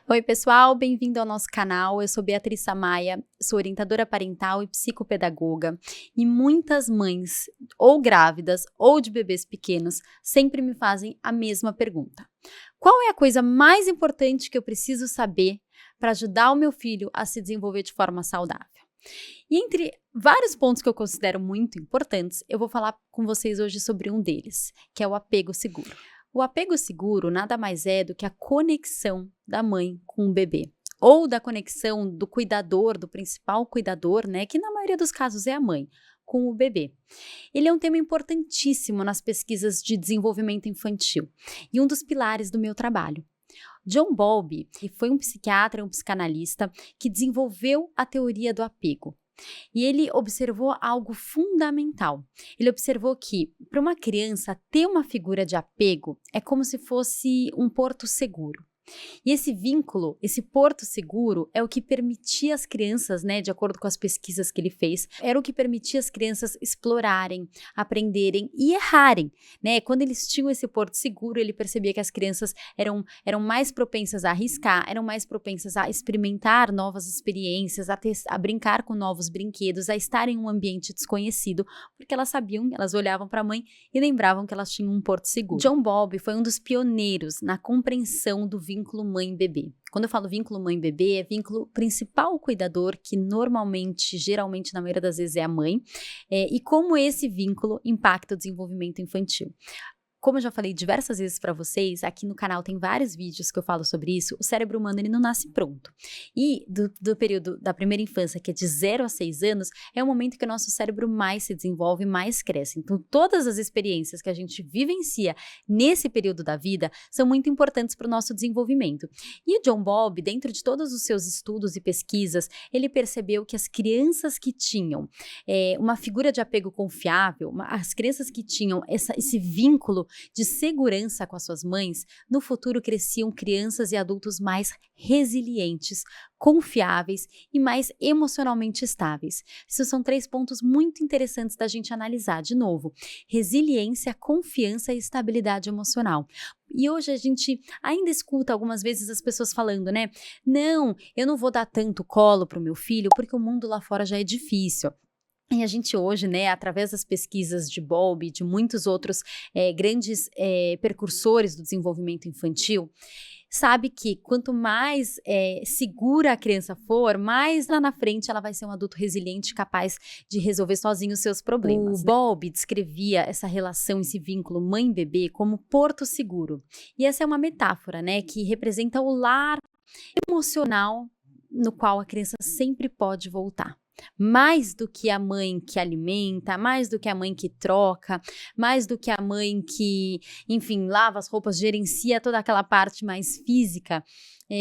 Oi pessoal, bem-vindo ao nosso canal. Eu sou Beatriz Samaia, sou orientadora parental e psicopedagoga e muitas mães, ou grávidas ou de bebês pequenos, sempre me fazem a mesma pergunta. Qual é a coisa mais importante que eu preciso saber para ajudar o meu filho a se desenvolver de forma saudável? E entre vários pontos que eu considero muito importantes, eu vou falar com vocês hoje sobre um deles, que é o apego seguro. O apego seguro nada mais é do que a conexão da mãe com o bebê, ou da conexão do cuidador, do principal cuidador, né, que na maioria dos casos é a mãe, com o bebê. Ele é um tema importantíssimo nas pesquisas de desenvolvimento infantil e um dos pilares do meu trabalho. John Bowlby, que foi um psiquiatra e um psicanalista que desenvolveu a teoria do apego. E ele observou algo fundamental. Ele observou que, para uma criança, ter uma figura de apego é como se fosse um porto seguro. E esse vínculo, esse porto seguro, é o que permitia as crianças, né, de acordo com as pesquisas que ele fez, era o que permitia as crianças explorarem, aprenderem e errarem, né? Quando eles tinham esse porto seguro, ele percebia que as crianças eram mais propensas a arriscar, eram mais propensas a experimentar novas experiências, a brincar com novos brinquedos, a estar em um ambiente desconhecido, porque elas sabiam, elas olhavam para a mãe e lembravam que elas tinham um porto seguro. John Bowlby foi um dos pioneiros na compreensão do vínculo mãe-bebê. Quando eu falo vínculo mãe-bebê, é vínculo principal cuidador, que normalmente, geralmente, na maioria das vezes é a mãe, e como esse vínculo impacta o desenvolvimento infantil. Como eu já falei diversas vezes para vocês, aqui no canal tem vários vídeos que eu falo sobre isso, o cérebro humano ele não nasce pronto. E do período da primeira infância, que é de 0 a 6 anos, é o momento que o nosso cérebro mais se desenvolve, mais cresce. Então, todas as experiências que a gente vivencia nesse período da vida são muito importantes para o nosso desenvolvimento. E o John Bowlby, dentro de todos os seus estudos e pesquisas, ele percebeu que as crianças que tinham uma figura de apego confiável, as crianças que tinham esse vínculo de segurança com as suas mães, no futuro cresciam crianças e adultos mais resilientes, confiáveis e mais emocionalmente estáveis. Esses são 3 pontos muito interessantes da gente analisar. De novo, resiliência, confiança e estabilidade emocional. E hoje a gente ainda escuta algumas vezes as pessoas falando, né? Não, eu não vou dar tanto colo para o meu filho porque o mundo lá fora já é difícil. E a gente hoje, né, através das pesquisas de Bowlby e de muitos outros grandes precursores do desenvolvimento infantil, sabe que quanto mais segura a criança for, mais lá na frente ela vai ser um adulto resiliente, capaz de resolver sozinho os seus problemas. O Bowlby descrevia essa relação, esse vínculo mãe-bebê como porto seguro. E essa é uma metáfora, né, que representa o lar emocional no qual a criança sempre pode voltar. Mais do que a mãe que alimenta, mais do que a mãe que troca, mais do que a mãe que, enfim, lava as roupas, gerencia toda aquela parte mais física.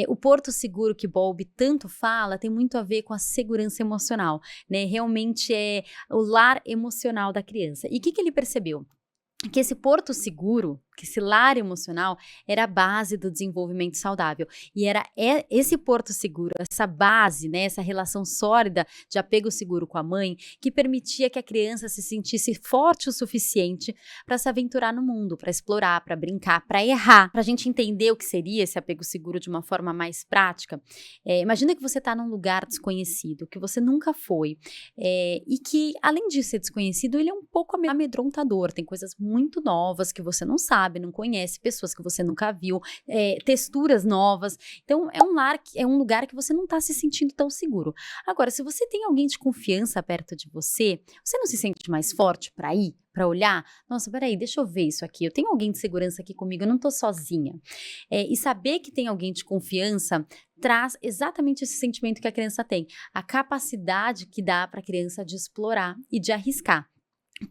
O porto seguro que Bowlby tanto fala tem muito a ver com a segurança emocional, né? Realmente é o lar emocional da criança. E o que ele percebeu? Que esse porto seguro, que esse lar emocional era a base do desenvolvimento saudável. E era esse porto seguro, essa base, né, essa relação sólida de apego seguro com a mãe, que permitia que a criança se sentisse forte o suficiente para se aventurar no mundo, para explorar, para brincar, para errar. Para a gente entender o que seria esse apego seguro de uma forma mais prática, imagina que você está num lugar desconhecido, que você nunca foi, e que, além de ser desconhecido, ele é um pouco amedrontador, tem coisas muito novas que você não sabe, não conhece, pessoas que você nunca viu, texturas novas. Então, é um lugar que você não está se sentindo tão seguro. Agora, se você tem alguém de confiança perto de você, você não se sente mais forte para ir, para olhar? Nossa, peraí, deixa eu ver isso aqui. Eu tenho alguém de segurança aqui comigo, eu não estou sozinha. E saber que tem alguém de confiança traz exatamente esse sentimento que a criança tem, a capacidade que dá para a criança de explorar e de arriscar.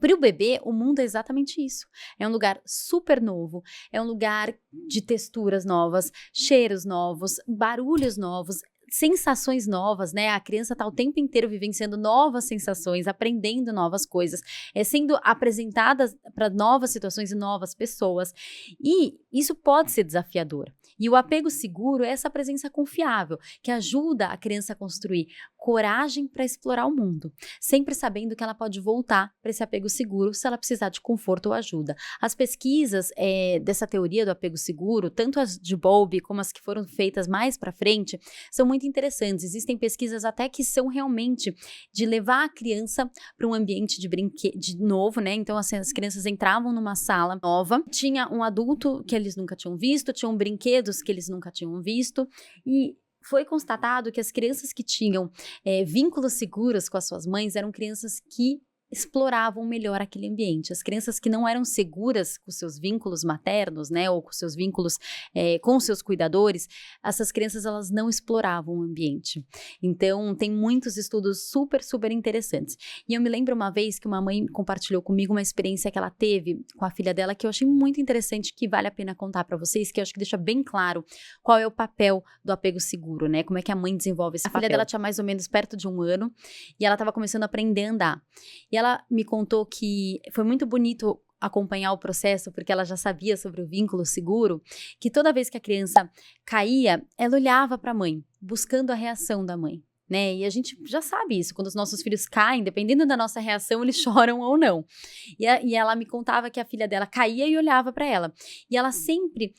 Para o bebê, o mundo é exatamente isso. É um lugar super novo, é um lugar de texturas novas, cheiros novos, barulhos novos, sensações novas, né? A criança está o tempo inteiro vivenciando novas sensações, aprendendo novas coisas, sendo apresentada para novas situações e novas pessoas. E isso pode ser desafiador. E o apego seguro é essa presença confiável, que ajuda a criança a construir coragem para explorar o mundo, sempre sabendo que ela pode voltar para esse apego seguro se ela precisar de conforto ou ajuda. As pesquisas dessa teoria do apego seguro, tanto as de Bowlby como as que foram feitas mais para frente, são muito interessantes. Existem pesquisas até que são realmente de levar a criança para um ambiente de brinquedo novo, né? Então, assim, as crianças entravam numa sala nova, tinha um adulto que eles nunca tinham visto, tinham brinquedos que eles nunca tinham visto, e foi constatado que as crianças que tinham vínculos seguros com as suas mães eram crianças que exploravam melhor aquele ambiente. As crianças que não eram seguras com seus vínculos maternos, né, ou com seus vínculos com seus cuidadores, essas crianças elas não exploravam o ambiente. Então, tem muitos estudos super, super interessantes. E eu me lembro uma vez que uma mãe compartilhou comigo uma experiência que ela teve com a filha dela que eu achei muito interessante, que vale a pena contar para vocês, que eu acho que deixa bem claro qual é o papel do apego seguro, né, como é que a mãe desenvolve esse papel. A filha dela tinha mais ou menos perto de 1 ano e ela estava começando a aprender a andar. E ela me contou que foi muito bonito acompanhar o processo, porque ela já sabia sobre o vínculo seguro, que toda vez que a criança caía, ela olhava para a mãe, buscando a reação da mãe, né? E a gente já sabe isso, quando os nossos filhos caem, dependendo da nossa reação, eles choram ou não. E ela me contava que a filha dela caía e olhava para ela. E ela sempre,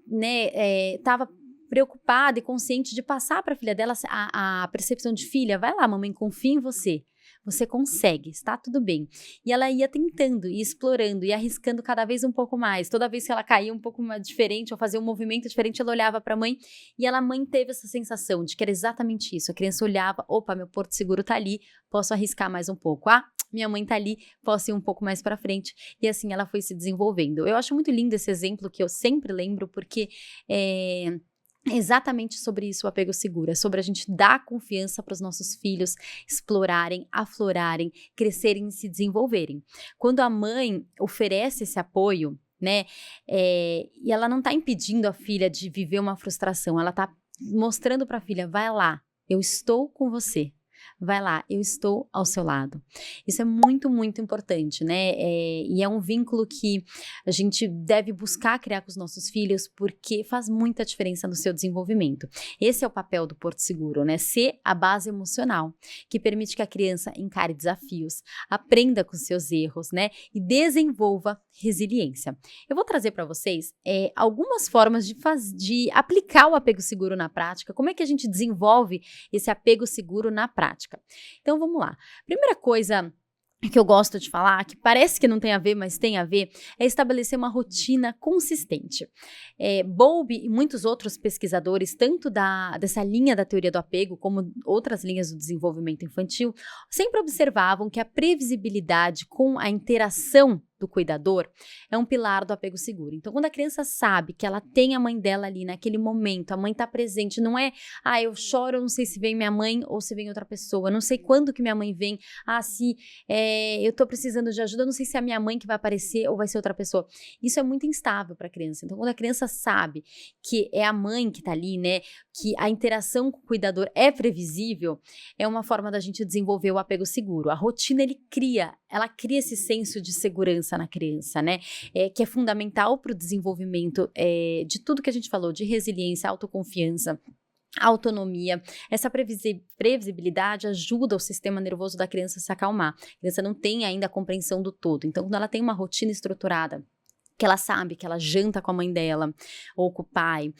né, estava preocupada e consciente de passar para a filha dela a percepção de: filha, vai lá, mamãe confia em você. Você consegue, está tudo bem. E ela ia tentando, e explorando, e arriscando cada vez um pouco mais. Toda vez que ela caía um pouco mais diferente, ou fazia um movimento diferente, ela olhava para a mãe, e ela manteve essa sensação de que era exatamente isso. A criança olhava: opa, meu porto seguro tá ali, posso arriscar mais um pouco. Ah, minha mãe tá ali, posso ir um pouco mais para frente. E assim ela foi se desenvolvendo. Eu acho muito lindo esse exemplo, que eu sempre lembro, porque é exatamente sobre isso o apego seguro, é sobre a gente dar confiança para os nossos filhos explorarem, aflorarem, crescerem e se desenvolverem. Quando a mãe oferece esse apoio, né, e ela não está impedindo a filha de viver uma frustração, ela está mostrando para a filha: vai lá, eu estou com você. Vai lá, eu estou ao seu lado. Isso é muito, muito importante, né? E é um vínculo que a gente deve buscar criar com os nossos filhos, porque faz muita diferença no seu desenvolvimento. Esse é o papel do Porto Seguro, né? Ser a base emocional, que permite que a criança encare desafios, aprenda com seus erros, né? E desenvolva resiliência. Eu vou trazer para vocês algumas formas de aplicar o apego seguro na prática. Como é que a gente desenvolve esse apego seguro na prática? Então, vamos lá. Primeira coisa que eu gosto de falar, que parece que não tem a ver, mas tem a ver, é estabelecer uma rotina consistente. Bowlby e muitos outros pesquisadores, tanto dessa linha da teoria do apego, como outras linhas do desenvolvimento infantil, sempre observavam que a previsibilidade com a interação do cuidador é um pilar do apego seguro. Então, quando a criança sabe que ela tem a mãe dela ali naquele momento, a mãe tá presente, não é: ah, eu choro, eu não sei se vem minha mãe ou se vem outra pessoa, não sei quando que minha mãe vem, se eu tô precisando de ajuda, eu não sei se é a minha mãe que vai aparecer ou vai ser outra pessoa. Isso é muito instável para a criança. Então, quando a criança sabe que é a mãe que tá ali, né, que a interação com o cuidador é previsível, é uma forma da gente desenvolver o apego seguro. A rotina ela cria esse senso de segurança na criança, né? Que é fundamental para o desenvolvimento de tudo que a gente falou, de resiliência, autoconfiança, autonomia. Essa previsibilidade ajuda o sistema nervoso da criança a se acalmar. A criança não tem ainda a compreensão do todo. Então, quando ela tem uma rotina estruturada, que ela sabe que ela janta com a mãe dela ou com o pai,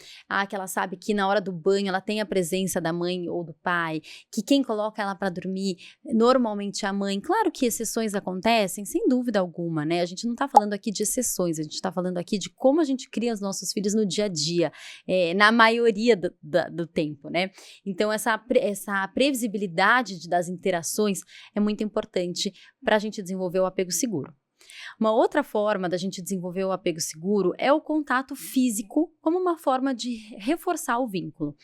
que ela sabe que na hora do banho ela tem a presença da mãe ou do pai, que quem coloca ela para dormir normalmente é a mãe. Claro que exceções acontecem, sem dúvida alguma, né? A gente não tá falando aqui de exceções, a gente tá falando aqui de como a gente cria os nossos filhos no dia a dia, na maioria do tempo, né? Então, essa previsibilidade das interações é muito importante para a gente desenvolver o apego seguro. Uma outra forma da gente desenvolver o apego seguro é o contato físico como uma forma de reforçar o vínculo.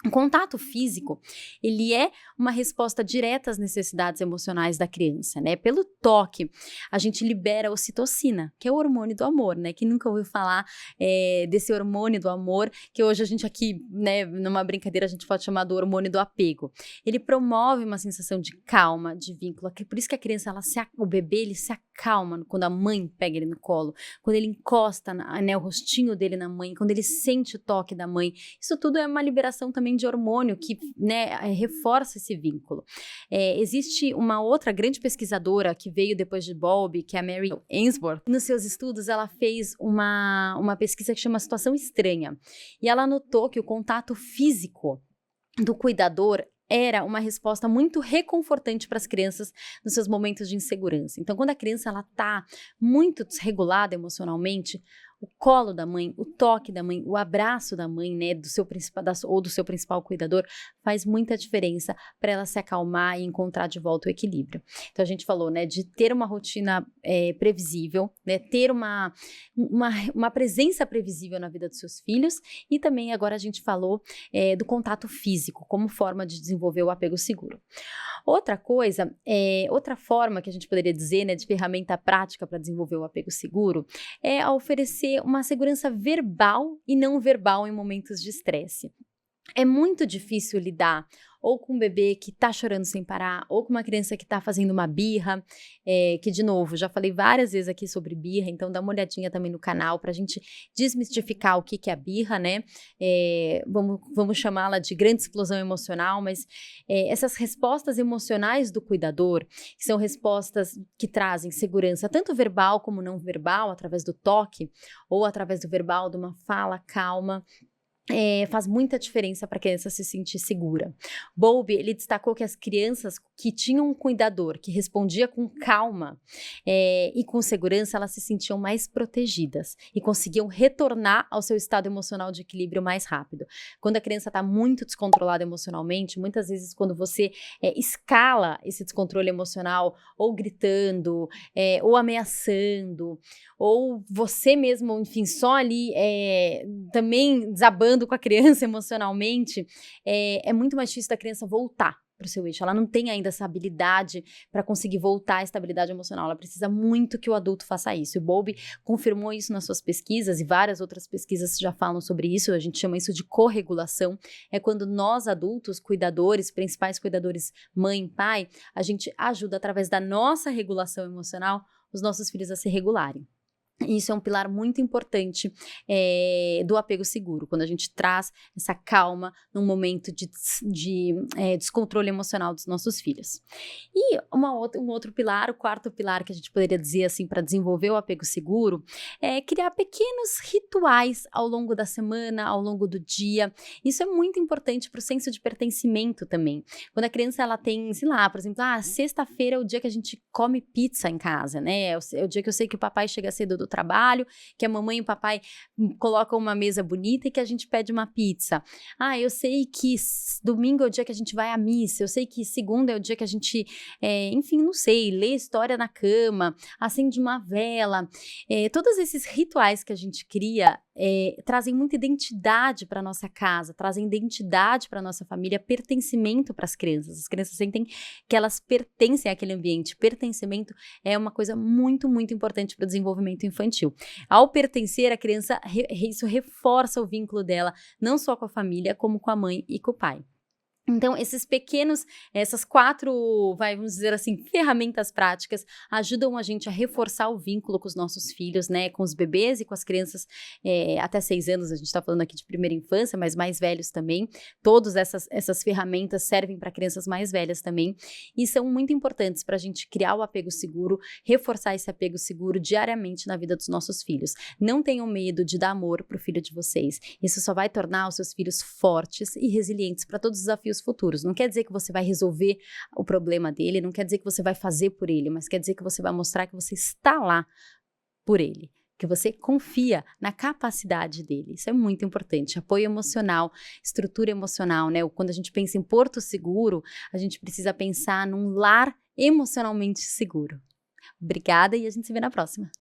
O contato físico, ele é uma resposta direta às necessidades emocionais da criança, né? Pelo toque, a gente libera ocitocina, que é o hormônio do amor, né? Quem nunca ouviu falar desse hormônio do amor, que hoje a gente aqui, né, numa brincadeira, a gente pode chamar do hormônio do apego. Ele promove uma sensação de calma, de vínculo, por isso que a criança, o bebê, ele se acalma quando a mãe pega ele no colo, quando ele encosta, né, o rostinho dele na mãe, quando ele sente o toque da mãe. Isso tudo é uma liberação também de hormônio que, né, reforça esse vínculo. Existe uma outra grande pesquisadora que veio depois de Bowlby, que é a Mary Ainsworth. Nos seus estudos, ela fez uma pesquisa que chama Situação Estranha. E ela notou que o contato físico do cuidador era uma resposta muito reconfortante para as crianças nos seus momentos de insegurança. Então, quando a criança está muito desregulada emocionalmente, o colo da mãe, o toque da mãe, o abraço da mãe, né, do seu principal cuidador, faz muita diferença para ela se acalmar e encontrar de volta o equilíbrio. Então, a gente falou, né, de ter uma rotina previsível, né, ter uma presença previsível na vida dos seus filhos, e também agora a gente falou do contato físico como forma de desenvolver o apego seguro. Outra coisa, outra forma que a gente poderia dizer, né, de ferramenta prática para desenvolver o apego seguro é a oferecer uma segurança verbal e não verbal em momentos de estresse. É muito difícil lidar ou com um bebê que tá chorando sem parar, ou com uma criança que tá fazendo uma birra, que, de novo, já falei várias vezes aqui sobre birra, então dá uma olhadinha também no canal pra gente desmistificar o que é a birra, né? Vamos chamá-la de grande explosão emocional, mas essas respostas emocionais do cuidador, que são respostas que trazem segurança, tanto verbal como não verbal, através do toque, ou através do verbal, de uma fala calma, faz muita diferença para a criança se sentir segura. Bowlby, ele destacou que as crianças que tinham um cuidador que respondia com calma e com segurança, elas se sentiam mais protegidas e conseguiam retornar ao seu estado emocional de equilíbrio mais rápido. Quando a criança está muito descontrolada emocionalmente, muitas vezes quando você escala esse descontrole emocional, ou gritando, ou ameaçando, ou você mesmo, enfim, só ali também desabando com a criança emocionalmente, é muito mais difícil da criança voltar para o seu eixo. Ela não tem ainda essa habilidade para conseguir voltar à estabilidade emocional. Ela precisa muito que o adulto faça isso. E o Bowlby confirmou isso nas suas pesquisas, e várias outras pesquisas já falam sobre isso. A gente chama isso de corregulação. É quando nós, adultos, cuidadores, principais cuidadores, mãe, pai, a gente ajuda através da nossa regulação emocional os nossos filhos a se regularem. Isso é um pilar muito importante do apego seguro, quando a gente traz essa calma num momento de descontrole emocional dos nossos filhos. E um outro pilar, o quarto pilar que a gente poderia dizer assim para desenvolver o apego seguro, é criar pequenos rituais ao longo da semana, ao longo do dia. Isso é muito importante para o senso de pertencimento também. Quando a criança ela tem, sei lá, por exemplo, sexta-feira é o dia que a gente come pizza em casa, né? É o dia que eu sei que o papai chega cedo do trabalho, que a mamãe e o papai colocam uma mesa bonita e que a gente pede uma pizza. Eu sei que domingo é o dia que a gente vai à missa, eu sei que segunda é o dia que a gente, enfim, não sei, lê história na cama, acende uma vela. Todos esses rituais que a gente cria trazem muita identidade para nossa casa, trazem identidade para nossa família, pertencimento para as crianças. As crianças sentem que elas pertencem àquele ambiente. Pertencimento é uma coisa muito, muito importante para o desenvolvimento infantil. Ao pertencer, a criança, isso reforça o vínculo dela, não só com a família, como com a mãe e com o pai. Então, essas quatro, vamos dizer assim, ferramentas práticas ajudam a gente a reforçar o vínculo com os nossos filhos, né, com os bebês e com as crianças até 6 anos, a gente está falando aqui de primeira infância, mas mais velhos também. Todas essas ferramentas servem para crianças mais velhas também e são muito importantes para a gente criar o apego seguro, reforçar esse apego seguro diariamente na vida dos nossos filhos. Não tenham medo de dar amor para o filho de vocês. Isso só vai tornar os seus filhos fortes e resilientes para todos os desafios futuros. Não quer dizer que você vai resolver o problema dele, não quer dizer que você vai fazer por ele, mas quer dizer que você vai mostrar que você está lá por ele, que você confia na capacidade dele. Isso é muito importante. Apoio emocional, estrutura emocional, né? Quando a gente pensa em porto seguro, a gente precisa pensar num lar emocionalmente seguro. Obrigada e a gente se vê na próxima.